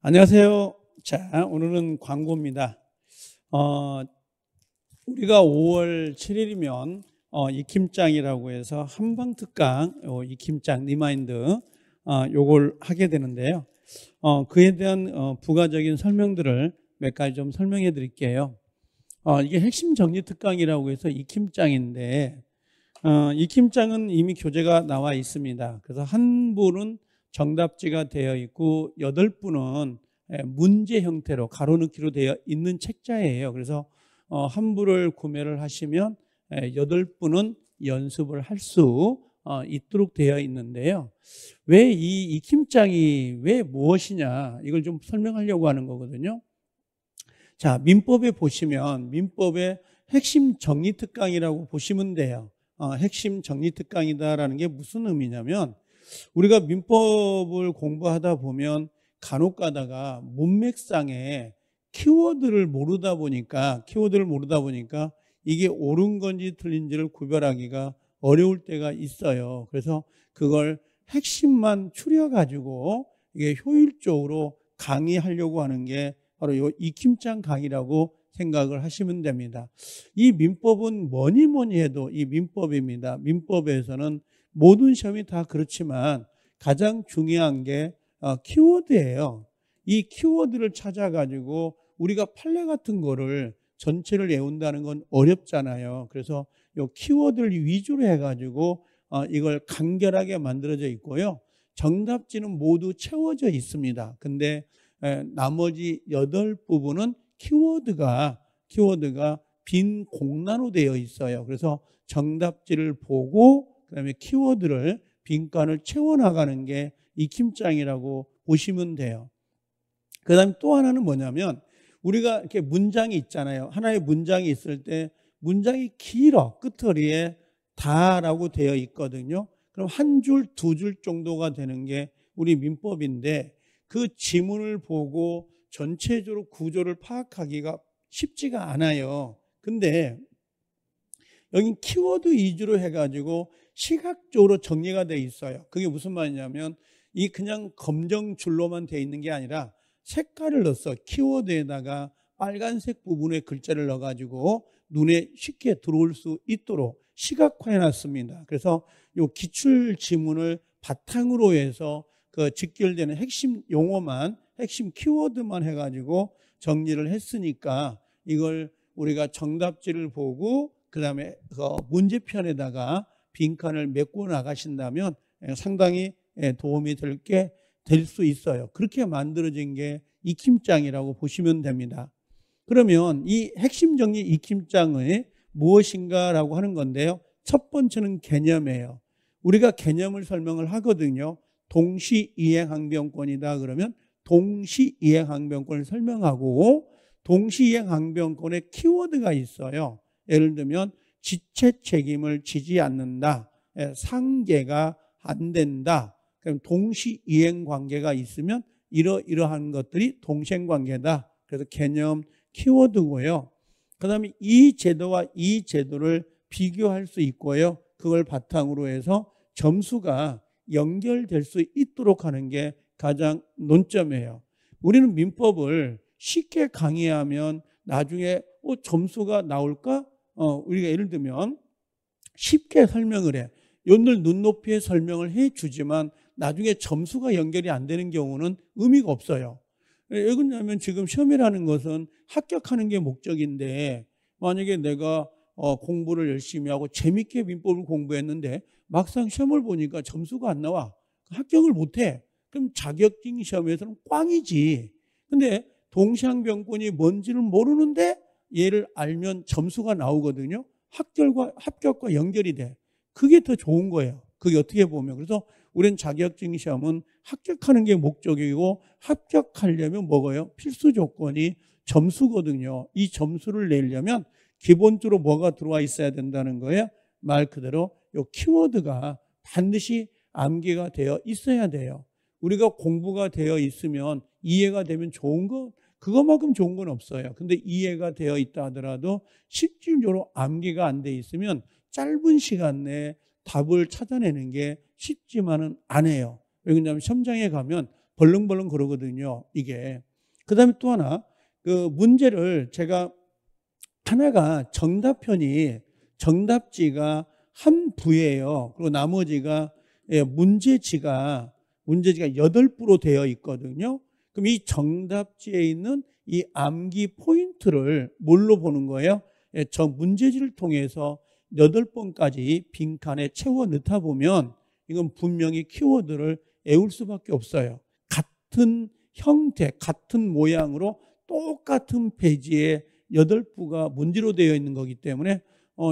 안녕하세요. 자, 오늘은 광고입니다. 우리가 5월 7일이면 익힘장이라고 해서 한방특강 익힘장 리마인드 요걸 하게 되는데요. 그에 대한 부가적인 설명들을 몇 가지 좀 설명해 드릴게요. 이게 핵심 정리 특강이라고 해서 익힘장인데 익힘장은 이미 교재가 나와 있습니다. 그래서 한 부는 정답지가 되어 있고 8부는 문제 형태로 가로넣기로 되어 있는 책자예요. 그래서 한 부를 구매를 하시면 8부는 연습을 할 수 있도록 되어 있는데요. 왜 이 익힘장이 왜 무엇이냐 이걸 좀 설명하려고 하는 거거든요. 자, 민법에 보시면 민법의 핵심 정리 특강이라고 보시면 돼요. 핵심 정리 특강이다라는 게 무슨 의미냐면 우리가 민법을 공부하다 보면 간혹 가다가 문맥상에 키워드를 모르다 보니까 이게 옳은 건지 틀린지를 구별하기가 어려울 때가 있어요. 그래서 그걸 핵심만 추려가지고 이게 효율적으로 강의하려고 하는 게 바로 이 익힘장 강의라고 생각을 하시면 됩니다. 이 민법은 뭐니 해도 이 민법입니다. 민법에서는 모든 시험이 다 그렇지만 가장 중요한 게 키워드예요. 이 키워드를 찾아가지고 우리가 판례 같은 거를 전체를 외운다는 건 어렵잖아요. 그래서 이 키워드를 위주로 해가지고 이걸 간결하게 만들어져 있고요. 정답지는 모두 채워져 있습니다. 근데 나머지 8부분은 키워드가 빈 공란으로 되어 있어요. 그래서 정답지를 보고 그다음에 키워드를 빈칸을 채워나가는 게 익힘장이라고 보시면 돼요. 그 다음에 또 하나는 뭐냐면 우리가 이렇게 문장이 있잖아요. 하나의 문장이 있을 때 문장이 길어. 끝허리에 다라고 되어 있거든요. 그럼 한 줄, 2줄 정도가 되는 게 우리 민법인데 그 지문을 보고 전체적으로 구조를 파악하기가 쉽지가 않아요. 근데 여기 키워드 위주로 해가지고 시각적으로 정리가 되어 있어요. 그게 무슨 말이냐면 이 그냥 검정줄로만 되어 있는 게 아니라 색깔을 넣어서 키워드에다가 빨간색 부분에 글자를 넣어가지고 눈에 쉽게 들어올 수 있도록 시각화해 놨습니다. 그래서 이 기출 지문을 바탕으로 해서 그 직결되는 핵심 용어만, 핵심 키워드만 해가지고 정리를 했으니까 이걸 우리가 정답지를 보고 그 다음에 문제편에다가 빈칸을 메꿔 나가신다면 상당히 도움이 될 수 있어요. 그렇게 만들어진 게 익힘장이라고 보시면 됩니다. 그러면 이 핵심 정리 익힘장은 무엇인가라고 하는 건데요. 첫 번째는 개념이에요. 우리가 개념을 설명을 하거든요. 동시이행항변권이다 그러면 동시이행항변권을 설명하고 동시이행항변권에 키워드가 있어요. 예를 들면 지체 책임을 지지 않는다. 상계가 안 된다. 그럼 동시이행 관계가 있으면 이러한 것들이 동시행관계다. 그래서 개념 키워드고요. 그 다음에 이 제도와 이 제도를 비교할 수 있고요. 그걸 바탕으로 해서 점수가 연결될 수 있도록 하는 게 가장 논점이에요. 우리는 민법을 쉽게 강의하면 나중에 점수가 나올까? 우리가 예를 들면 쉽게 설명을 해. 오늘 눈높이에 설명을 해 주지만 나중에 점수가 연결이 안 되는 경우는 의미가 없어요. 왜 그러냐면 지금 시험이라는 것은 합격하는 게 목적인데 만약에 내가 공부를 열심히 하고 재밌게 민법을 공부했는데 막상 시험을 보니까 점수가 안 나와. 합격을 못 해. 그럼 자격증 시험에서는 꽝이지. 근데 동시항변권이 뭔지를 모르는데 얘를 알면 점수가 나오거든요. 합격과 연결이 돼. 그게 더 좋은 거예요. 그게 어떻게 보면. 그래서 우리는 자격증 시험은 합격하는 게 목적이고 합격하려면 뭐가요? 필수 조건이 점수거든요. 이 점수를 내려면 기본적으로 뭐가 들어와 있어야 된다는 거예요? 말 그대로 이 키워드가 반드시 암기가 되어 있어야 돼요. 우리가 공부가 되어 있으면 이해가 되면 좋은 거 그것만큼 좋은 건 없어요. 근데 이해가 되어 있다 하더라도 실질적으로 암기가 안 돼 있으면 짧은 시간 내에 답을 찾아내는 게 쉽지만은 않아요. 왜냐하면 시험장에 가면 벌렁벌렁 그러거든요. 이게. 그 다음에 또 하나, 그 문제를 제가 하나가 정답지가 한 부예요. 그리고 나머지가 문제지가 8부로 되어 있거든요. 그럼 이 정답지에 있는 이 암기 포인트를 뭘로 보는 거예요? 저 문제지를 통해서 8번까지 빈칸에 채워 넣다 보면 이건 분명히 키워드를 외울 수밖에 없어요. 같은 형태, 같은 모양으로 똑같은 페이지에 8부가 문제로 되어 있는 거기 때문에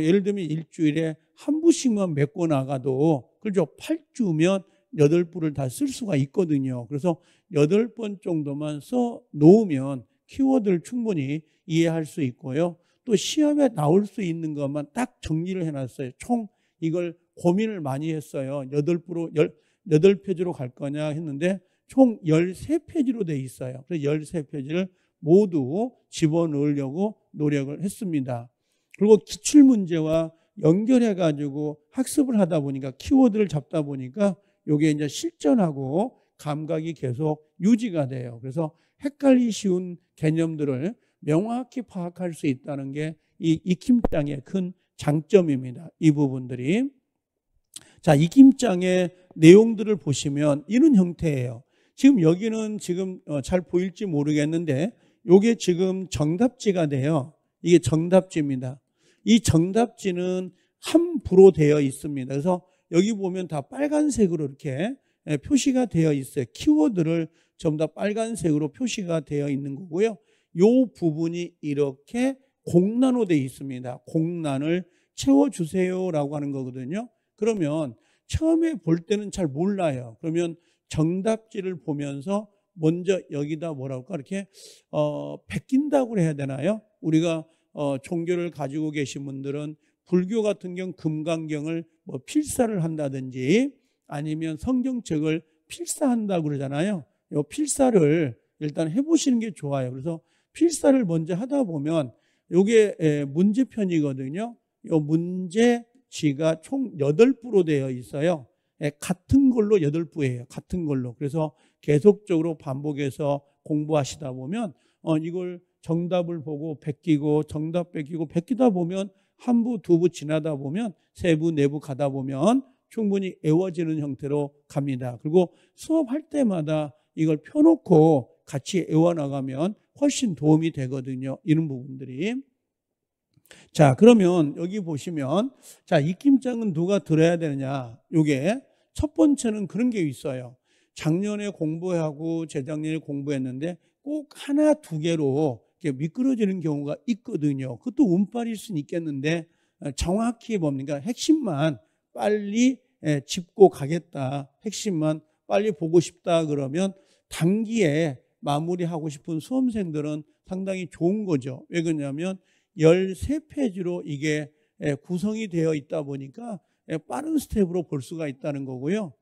예를 들면 일주일에 한 부씩만 메꿔 나가도 그렇죠. 8주면 8부를 다 쓸 수가 있거든요. 그래서 8번 정도만 써 놓으면 키워드를 충분히 이해할 수 있고요. 또 시험에 나올 수 있는 것만 딱 정리를 해놨어요. 총 이걸 고민을 많이 했어요. 8페이지로 갈 거냐 했는데 총 13페이지로 돼 있어요. 그래서 13페이지를 모두 집어넣으려고 노력을 했습니다. 그리고 기출문제와 연결해가지고 학습을 하다 보니까 키워드를 잡다 보니까 이게 이제 실전하고 감각이 계속 유지가 돼요. 그래서 헷갈리기 쉬운 개념들을 명확히 파악할 수 있다는 게 이 익힘장의 큰 장점입니다. 이 부분들이. 자, 익힘장의 내용들을 보시면 이런 형태예요. 지금 여기는 잘 보일지 모르겠는데 이게 지금 정답지가 돼요. 이게 정답지입니다. 이 정답지는 한 부로 되어 있습니다. 그래서 여기 보면 다 빨간색으로 이렇게 표시가 되어 있어요. 키워드를 전부 다 빨간색으로 표시가 되어 있는 거고요. 이 부분이 이렇게 공란으로 되어 있습니다. 공란을 채워주세요라고 하는 거거든요. 그러면 처음에 볼 때는 잘 몰라요. 그러면 정답지를 보면서 먼저 여기다 뭐랄까 이렇게 베낀다고 해야 되나요? 우리가 종교를 가지고 계신 분들은 불교 같은 경우 금강경을 필사를 한다든지 아니면 성경책을 필사한다고 그러잖아요. 이 필사를 일단 해보시는 게 좋아요. 그래서 필사를 먼저 하다 보면 이게 문제편이거든요. 이 문제지가 총 8부로 되어 있어요. 같은 걸로 8부예요. 같은 걸로. 그래서 계속적으로 반복해서 공부하시다 보면 이걸 정답을 보고 베끼고 정답 베끼다 보면 한 부, 두 부 지나다 보면 세 부, 네 부 가다 보면 충분히 외워지는 형태로 갑니다. 그리고 수업할 때마다 이걸 펴놓고 같이 외워나가면 훨씬 도움이 되거든요. 이런 부분들이. 자, 그러면 여기 보시면 자, 익힘장은 누가 들어야 되느냐? 요게 첫 번째는 그런 게 있어요. 작년에 공부하고 재작년에 공부했는데 꼭 하나, 두 개로 이렇게 미끄러지는 경우가 있거든요. 그것도 운빨일 수는 있겠는데 정확히 뭡니까? 핵심만 빨리 짚고 가겠다. 핵심만 빨리 보고 싶다 그러면 단기에 마무리하고 싶은 수험생들은 상당히 좋은 거죠. 왜 그러냐면 13페이지로 이게 구성이 되어 있다 보니까 빠른 스텝으로 볼 수가 있다는 거고요.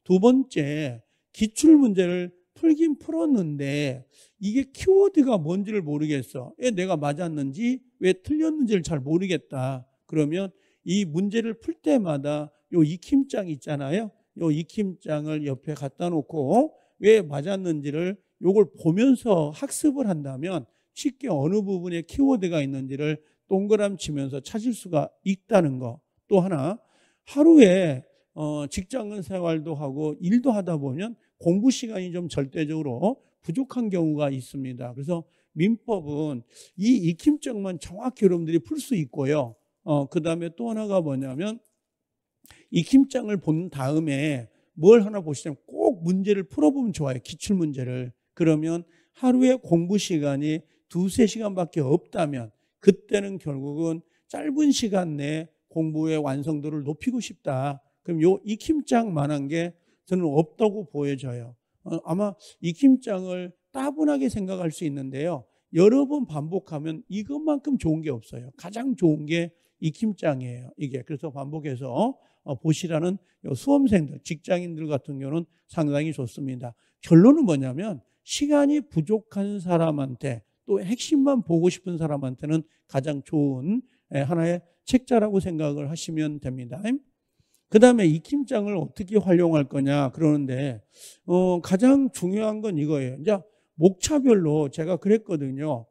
두 번째, 기출문제를 풀긴 풀었는데 이게 키워드가 뭔지를 모르겠어. 왜 내가 맞았는지 왜 틀렸는지를 잘 모르겠다. 그러면 이 문제를 풀 때마다 요 익힘장 있잖아요. 요 익힘장을 옆에 갖다 놓고 왜 맞았는지를 요걸 보면서 학습을 한다면 쉽게 어느 부분에 키워드가 있는지를 동그라미 치면서 찾을 수가 있다는 거. 또 하나, 하루에 직장 생활도 하고 일도 하다 보면 공부 시간이 좀 절대적으로 부족한 경우가 있습니다. 그래서 민법은 이 익힘장만 정확히 여러분들이 풀 수 있고요. 그 다음에 또 하나가 뭐냐면 익힘장을 본 다음에 뭘 하나 보시냐면 꼭 문제를 풀어보면 좋아요. 기출문제를. 그러면 하루에 공부 시간이 2-3시간밖에 없다면 그때는 결국은 짧은 시간 내에 공부의 완성도를 높이고 싶다. 그럼 요 익힘장만한 게 저는 없다고 보여져요. 아마 익힘장을 따분하게 생각할 수 있는데요. 여러 번 반복하면 이것만큼 좋은 게 없어요. 가장 좋은 게 익힘장이에요. 이게. 그래서 반복해서 보시라는 수험생들, 직장인들 같은 경우는 상당히 좋습니다. 결론은 뭐냐면 시간이 부족한 사람한테 또 핵심만 보고 싶은 사람한테는 가장 좋은 하나의 책자라고 생각을 하시면 됩니다. 그 다음에 익힘장을 어떻게 활용할 거냐 그러는데 가장 중요한 건 이거예요. 이제 목차별로 제가 그랬거든요.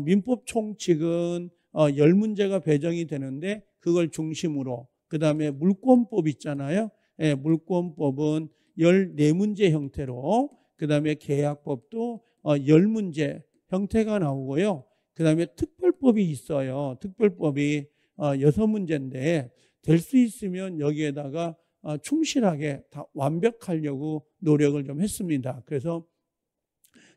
민법 총칙은 10문제가 배정이 되는데 그걸 중심으로 그 다음에 물권법 있잖아요. 예, 물권법은 14문제 형태로 그 다음에 계약법도 10문제 형태가 나오고요. 그 다음에 특별법이 있어요. 특별법이 6문제인데 될 수 있으면 여기에다가 충실하게 다 완벽하려고 노력을 좀 했습니다. 그래서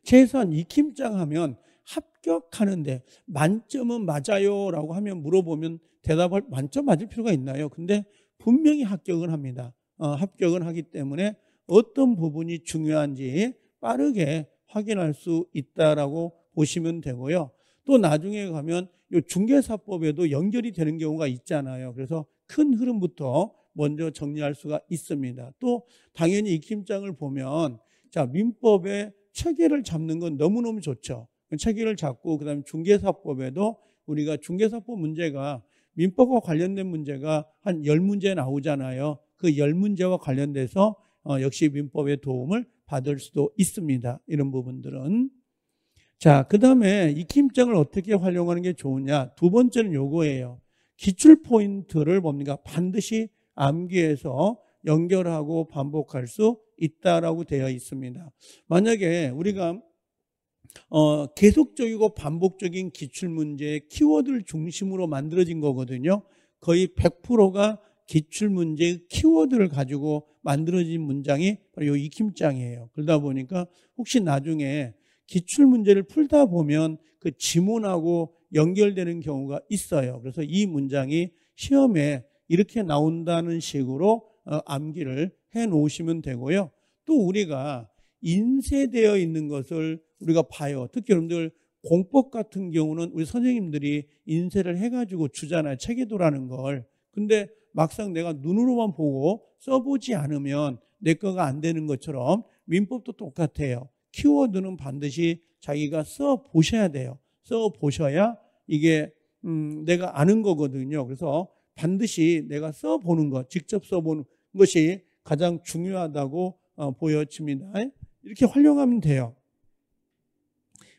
최소한 익힘장 하면 합격하는데 만점은 맞아요 라고 하면 물어보면 대답할 만점 맞을 필요가 있나요? 근데 분명히 합격은 합니다. 합격은 하기 때문에 어떤 부분이 중요한지 빠르게 확인할 수 있다라고 보시면 되고요. 또 나중에 가면 이 중개사법에도 연결이 되는 경우가 있잖아요. 그래서 큰 흐름부터 먼저 정리할 수가 있습니다. 또 당연히 익힘장을 보면 자 민법의 체계를 잡는 건 너무너무 좋죠. 체계를 잡고 그다음에 중개사법에도 우리가 중개사법 문제가 민법과 관련된 문제가 한 10문제 나오잖아요. 그 10문제와 관련돼서 역시 민법의 도움을 받을 수도 있습니다. 이런 부분들은. 자, 그 다음에 익힘장을 어떻게 활용하는 게 좋으냐. 두 번째는 요거예요. 기출 포인트를 뭡니까? 반드시 암기해서 연결하고 반복할 수 있다라고 되어 있습니다. 만약에 우리가 계속적이고 반복적인 기출문제의 키워드를 중심으로 만들어진 거거든요. 거의 100%가 기출문제의 키워드를 가지고 만들어진 문장이 바로 이 익힘장이에요. 그러다 보니까 혹시 나중에 기출문제를 풀다 보면 그 지문하고 연결되는 경우가 있어요. 그래서 이 문장이 시험에 이렇게 나온다는 식으로 암기를 해 놓으시면 되고요. 또 우리가 인쇄되어 있는 것을 우리가 봐요. 특히 여러분들 공법 같은 경우는 우리 선생님들이 인쇄를 해가지고 주잖아요. 체계도라는 걸. 근데 막상 내가 눈으로만 보고 써보지 않으면 내 거가 안 되는 것처럼 민법도 똑같아요. 키워드는 반드시 자기가 써보셔야 돼요. 써보셔야 이게 내가 아는 거거든요. 그래서 반드시 내가 써보는 것, 직접 써보는 것이 가장 중요하다고 보여집니다. 이렇게 활용하면 돼요.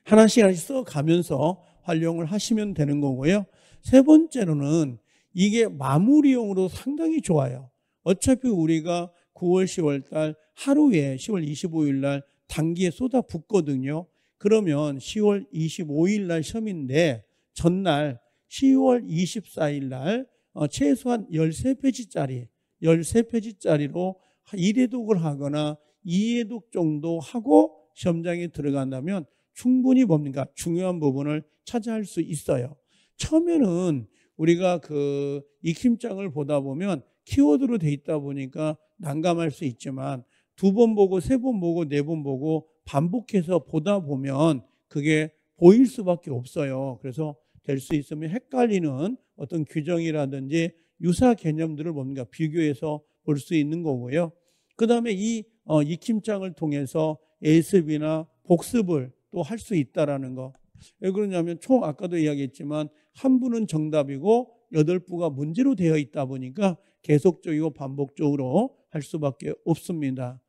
하나씩 하나씩 써가면서 활용을 하시면 되는 거고요. 세 번째로는 이게 마무리용으로 상당히 좋아요. 어차피 우리가 9월, 10월 달 하루에 10월 25일 날 단기에 쏟아붓거든요. 그러면 10월 25일 날 시험인데 전날 10월 24일 날 최소한 13페이지짜리로 1회독을 하거나 2회독 정도 하고 시험장에 들어간다면 충분히 뭡니까? 중요한 부분을 차지할 수 있어요. 처음에는 우리가 그 익힘장을 보다 보면 키워드로 돼 있다 보니까 난감할 수 있지만 2번 보고 3번 보고 4번 보고 반복해서 보다 보면 그게 보일 수밖에 없어요. 그래서 될 수 있으면 헷갈리는 어떤 규정이라든지 유사 개념들을 뭡니까? 비교해서 볼 수 있는 거고요. 그 다음에 이 익힘장을 통해서 예습이나 복습을 또 할 수 있다라는 거. 왜 그러냐면 총 아까도 이야기했지만 한 부는 정답이고 8부가 문제로 되어 있다 보니까 계속적이고 반복적으로 할 수밖에 없습니다.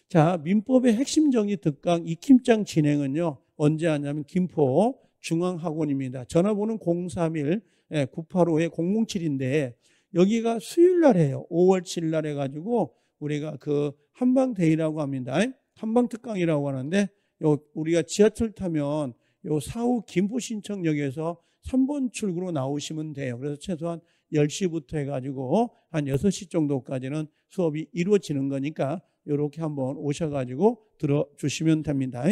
자, 민법의 핵심 정리 특강 익힘장 진행은요. 언제 하냐면 김포 중앙학원입니다. 전화번호는 031-985-007인데 여기가 수요일 날 해요. 5월 7일 날 해가지고 우리가 그 한방데이라고 합니다. 한방특강이라고 하는데 우리가 지하철 타면 요 사후 김포신청역에서 3번 출구로 나오시면 돼요. 그래서 최소한 10시부터 해가지고 한 6시 정도까지는 수업이 이루어지는 거니까 이렇게 한번 오셔가지고 들어주시면 됩니다.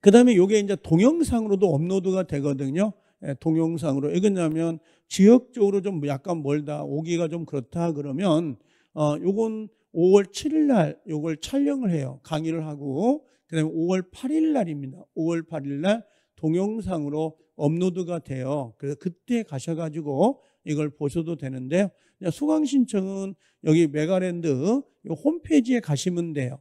그 다음에 이게 이제 동영상으로도 업로드가 되거든요. 동영상으로. 왜 그러냐면 지역적으로 좀 약간 멀다, 오기가 좀 그렇다 그러면 요건 5월 7일 날 요걸 촬영을 해요. 강의를 하고 그 다음에 5월 8일 날입니다. 5월 8일 날 동영상으로 업로드가 돼요. 그래서 그때 가셔가지고 이걸 보셔도 되는데요. 수강 신청은 여기 메가랜드 홈페이지에 가시면 돼요.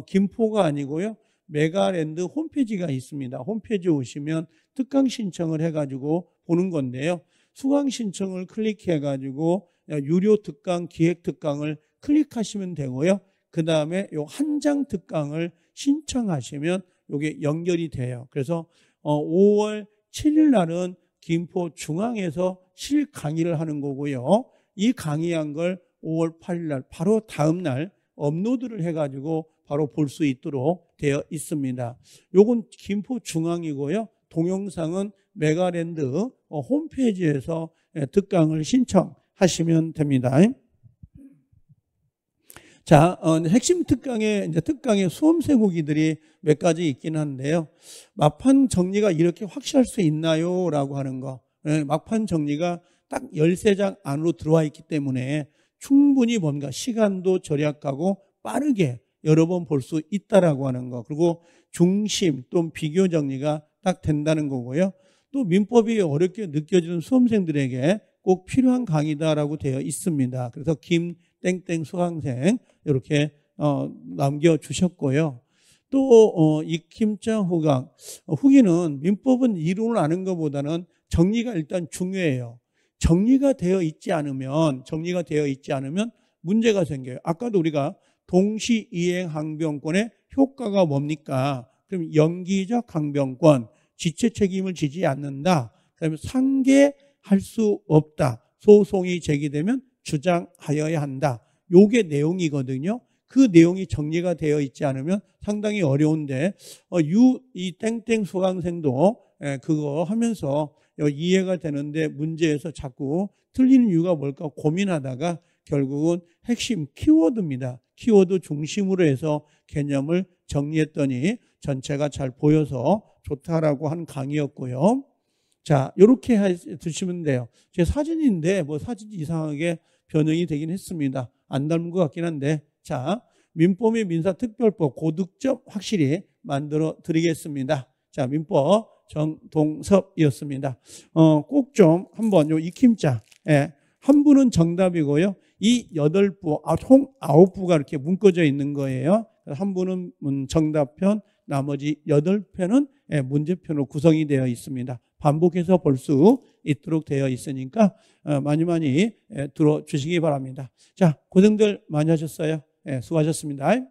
김포가 아니고요. 메가랜드 홈페이지가 있습니다. 홈페이지에 오시면 특강 신청을 해가지고 보는 건데요. 수강 신청을 클릭해가지고 유료 특강, 기획 특강을 클릭하시면 되고요. 그 다음에 요 한장 특강을 신청하시면 요게 연결이 돼요. 그래서 5월 7일 날은 김포 중앙에서 실 강의를 하는 거고요. 이 강의한 걸 5월 8일 날 바로 다음 날 업로드를 해가지고 바로 볼 수 있도록 되어 있습니다. 요건 김포 중앙이고요. 동영상은 메가랜드 홈페이지에서 특강을 신청하시면 됩니다. 자, 핵심 특강의 수험생후기들이 몇 가지 있긴 한데요. 막판 정리가 이렇게 확실할 수 있나요? 라고 하는 거. 막판 정리가 딱 13장 안으로 들어와 있기 때문에 충분히 뭔가 시간도 절약하고 빠르게 여러 번 볼 수 있다라고 하는 거. 그리고 중심 또는 비교 정리가 딱 된다는 거고요. 또 민법이 어렵게 느껴지는 수험생들에게 꼭 필요한 강의다라고 되어 있습니다. 그래서 김땡땡 수강생 이렇게 남겨주셨고요. 또 익힘장 후기는 민법은 이론을 아는 것보다는 정리가 일단 중요해요. 정리가 되어 있지 않으면 문제가 생겨요. 아까도 우리가 동시이행 항변권의 효과가 뭡니까? 그럼 연기적 항변권, 지체 책임을 지지 않는다. 그다음에 상계할 수 없다. 소송이 제기되면 주장하여야 한다. 요게 내용이거든요. 그 내용이 정리가 되어 있지 않으면 상당히 어려운데 이 땡땡 수강생도 그거 하면서 이해가 되는데 문제에서 자꾸 틀리는 이유가 뭘까 고민하다가 결국은 핵심 키워드입니다. 키워드 중심으로 해서 개념을 정리했더니 전체가 잘 보여서 좋다라고 한 강의였고요. 자, 이렇게 드시면 돼요. 제 사진인데 뭐 사진이 이상하게 변형이 되긴 했습니다. 안 닮은 것 같긴 한데, 자, 민법 및 민사특별법 고득점 확실히 만들어 드리겠습니다. 자, 민법 정동섭이었습니다. 꼭 좀 한번 요 익힘자, 한 부는 정답이고요. 이 8부, 총 9부가 이렇게 묶어져 있는 거예요. 한 부는 정답편, 나머지 8편은 문제편으로 구성이 되어 있습니다. 반복해서 볼 수 있도록 되어 있으니까 많이 들어주시기 바랍니다. 자, 고생들 많이 하셨어요. 수고하셨습니다.